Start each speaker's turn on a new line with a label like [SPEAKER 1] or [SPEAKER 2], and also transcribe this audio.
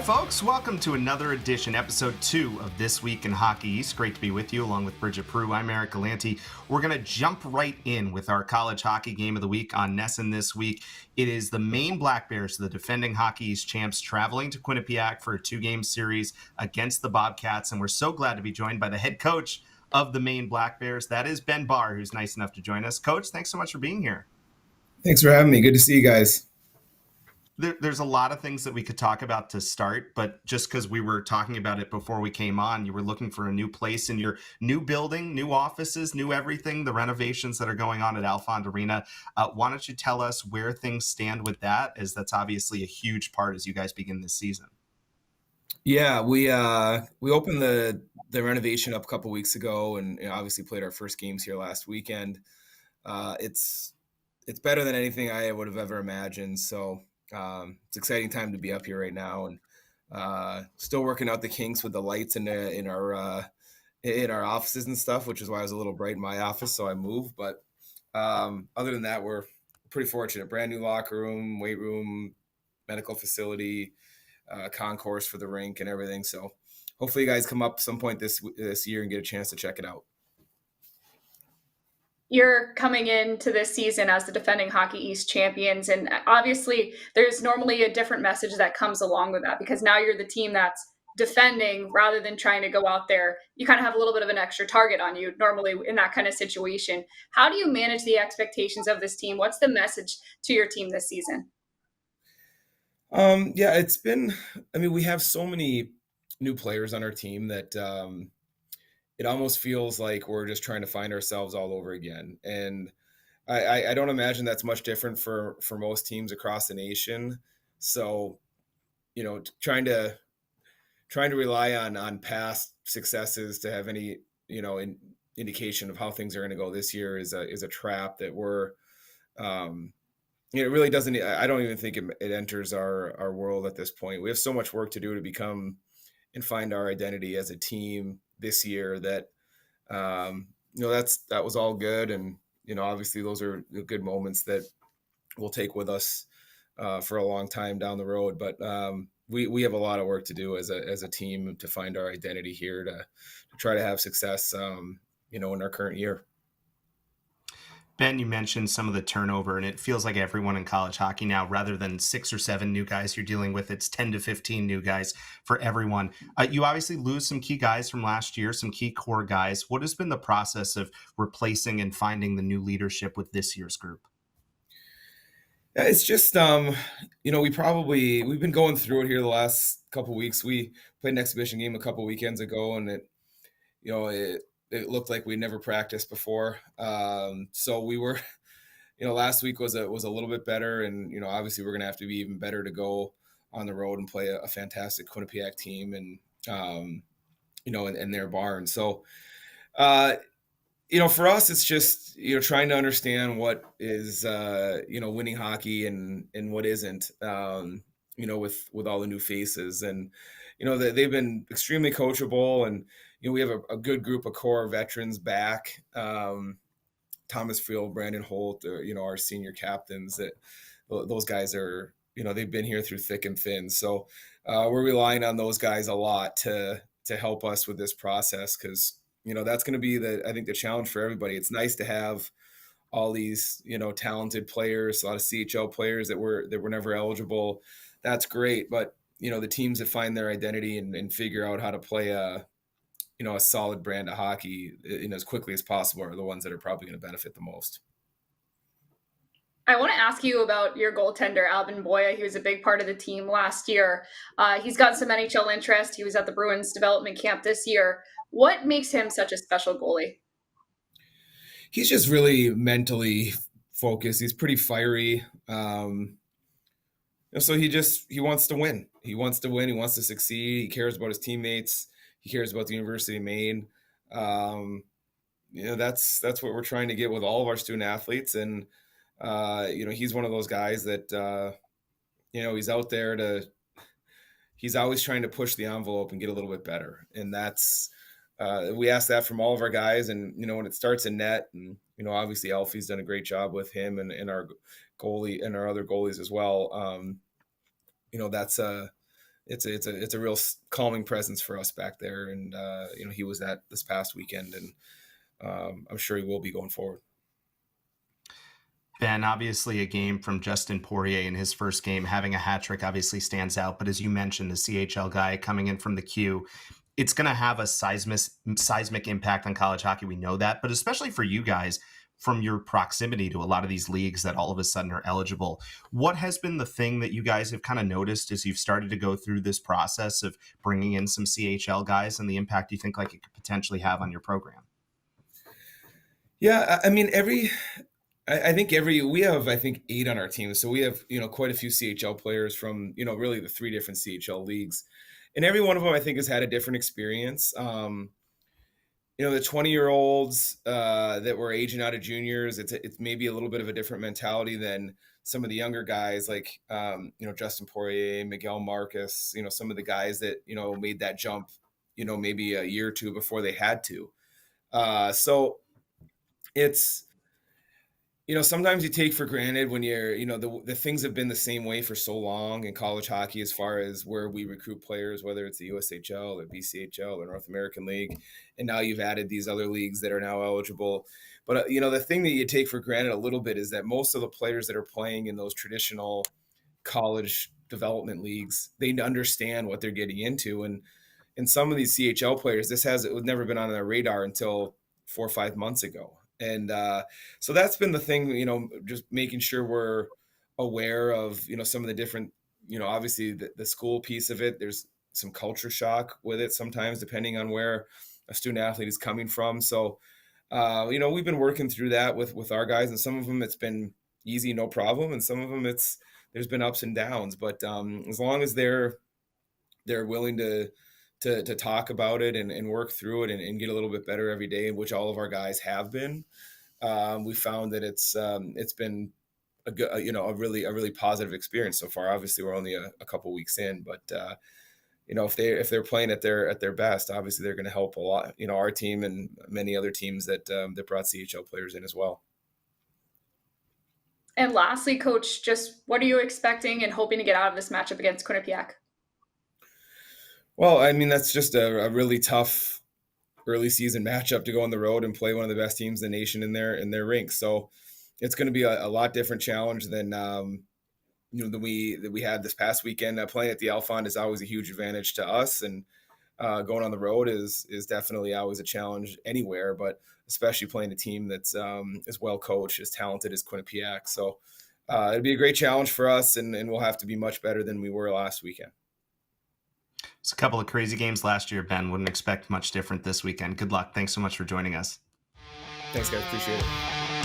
[SPEAKER 1] folks. Welcome to another edition, episode 2 of This Week in Hockey East. Great to be with you, along with Bridgette, Proulx. I'm Eric Gallanty. We're going to jump right in with our college hockey game of the week on Nesson this week. It is the Maine Black Bears, the defending Hockey East champs, traveling to Quinnipiac for a 2-game series against the Bobcats, and we're so glad to be joined by the head coach of the Maine Black Bears. That is Ben Barr, who's nice enough to join us. Coach, thanks so much for being here.
[SPEAKER 2] Thanks for having me. Good to see you guys.
[SPEAKER 1] There's a lot of things that we could talk about to start, but just because we were talking about it before we came on, you were looking for a new place in your new building, new offices, new everything, the renovations that are going on at Alfond Arena. Why don't you tell us where things stand with that, as that's obviously a huge part as you guys begin this season?
[SPEAKER 2] Yeah, we opened the renovation up a couple weeks ago, and obviously played our first games here last weekend. It's better than anything I would have ever imagined. So it's an exciting time to be up here right now, and still working out the kinks with the lights in our offices and stuff, which is why I was a little bright in my office, so I moved. But other than that, we're pretty fortunate. Brand new locker room, weight room, medical facility, concourse for the rink and everything. So hopefully you guys come up some point this year and get a chance to check it out.
[SPEAKER 3] You're coming into this season as the defending Hockey East champions, and obviously there's normally a different message that comes along with that, because now you're the team that's defending rather than trying to go out there. You kind of have a little bit of an extra target on you normally in that kind of situation. How do you manage the expectations of this team? What's the message to your team this season?
[SPEAKER 2] Yeah, it's been, we have so many new players on our team that it almost feels like we're just trying to find ourselves all over again. And I don't imagine that's much different for most teams across the nation. So, trying to rely on past successes to have any, indication of how things are going to go this year is a trap that we're, it really doesn't. I don't even think it enters our world at this point. We have so much work to do to become and find our identity as a team this year that, that was all good. And, obviously those are good moments that we'll take with us for a long time down the road. But we have a lot of work to do as a team to find our identity here to try to have success, in our current year.
[SPEAKER 1] Ben, you mentioned some of the turnover, and it feels like everyone in college hockey now, rather than 6 or 7 new guys you're dealing with, it's 10 to 15 new guys for everyone. You obviously lose some key guys from last year, some key core guys. What has been the process of replacing and finding the new leadership with this year's group?
[SPEAKER 2] Yeah, it's just, we've been going through it here the last couple of weeks. We played an exhibition game a couple weekends ago, and it looked like we never practiced before. So we were, last week was a little bit better. And, obviously we're going to have to be even better to go on the road and play a fantastic Quinnipiac team and, in their barn. So, for us, it's just, trying to understand what is, winning hockey and what isn't, with all the new faces. And, they've been extremely coachable, and, we have a good group of core veterans back. Thomas Field, Brandon Holt, our senior captains, that those guys are, they've been here through thick and thin. So we're relying on those guys a lot to help us with this process, because, that's going to be I think the challenge for everybody. It's nice to have all these, talented players, a lot of CHL players that were never eligible. That's great. But, the teams that find their identity and figure out how to play a solid brand of hockey as quickly as possible are the ones that are probably going to benefit the most.
[SPEAKER 3] I want to ask you about your goaltender, Albin Boija. He was a big part of the team last year. He's got some NHL interest. He was at the Bruins development camp this year. What makes him such a special goalie?
[SPEAKER 2] He's just really mentally focused. He's pretty fiery. So he wants to win. He wants to win. He wants to succeed. He cares about his teammates. He cares about the University of Maine. That's what we're trying to get with all of our student athletes. And, he's one of those guys that, he's out there he's always trying to push the envelope and get a little bit better. And that's, we ask that from all of our guys. And, when it starts in net, and, obviously Alfie's done a great job with him and our goalie and our other goalies as well. it's a real calming presence for us back there. And, he was that this past weekend, and I'm sure he will be going forward.
[SPEAKER 1] Ben, obviously a game from Justin Poirier in his first game, having a hat trick obviously stands out. But as you mentioned, the CHL guy coming in from the Q, it's going to have a seismic impact on college hockey. We know that, but especially for you guys, from your proximity to a lot of these leagues that all of a sudden are eligible, what has been the thing that you guys have kind of noticed as you've started to go through this process of bringing in some CHL guys, and the impact you think like it could potentially have on your program?
[SPEAKER 2] Yeah, I mean, we have, I think, 8 on our team. So we have, quite a few CHL players from, really the 3 different CHL leagues. And every one of them, I think, has had a different experience. The 20-year-olds that were aging out of juniors, it's maybe a little bit of a different mentality than some of the younger guys like, Justin Poirier, Miguel Marcus, some of the guys that, made that jump, maybe a year or two before they had to. So it's, sometimes you take for granted when you're, the things have been the same way for so long in college hockey as far as where we recruit players, whether it's the USHL or BCHL or North American League. And now you've added these other leagues that are now eligible. But, the thing that you take for granted a little bit is that most of the players that are playing in those traditional college development leagues, they understand what they're getting into. And some of these CHL players, it was never been on their radar until 4 or 5 months ago. And so that's been the thing, just making sure we're aware of, some of the different, obviously the school piece of it. There's some culture shock with it sometimes, depending on where a student athlete is coming from. So, we've been working through that with our guys, and some of them it's been easy, no problem. And some of them there's been ups and downs, but as long as they're willing to talk about it and work through it and get a little bit better every day, which all of our guys have been. We found that it's been a really positive experience so far. Obviously, we're only a couple weeks in, but if they're playing at their best, obviously they're going to help a lot. Our team and many other teams that brought CHL players in as well.
[SPEAKER 3] And lastly, Coach, just what are you expecting and hoping to get out of this matchup against Quinnipiac?
[SPEAKER 2] Well, I mean, that's just a really tough early season matchup to go on the road and play one of the best teams in the nation in their rink. So it's going to be a lot different challenge than than we had this past weekend. Playing at the Alfond is always a huge advantage to us, and going on the road is definitely always a challenge anywhere, but especially playing a team that's as well coached, as talented as Quinnipiac. So it'd be a great challenge for us, and we'll have to be much better than we were last weekend.
[SPEAKER 1] It's a couple of crazy games last year, Ben. Wouldn't expect much different this weekend. Good luck. Thanks so much for joining us.
[SPEAKER 2] Thanks, guys. Appreciate it.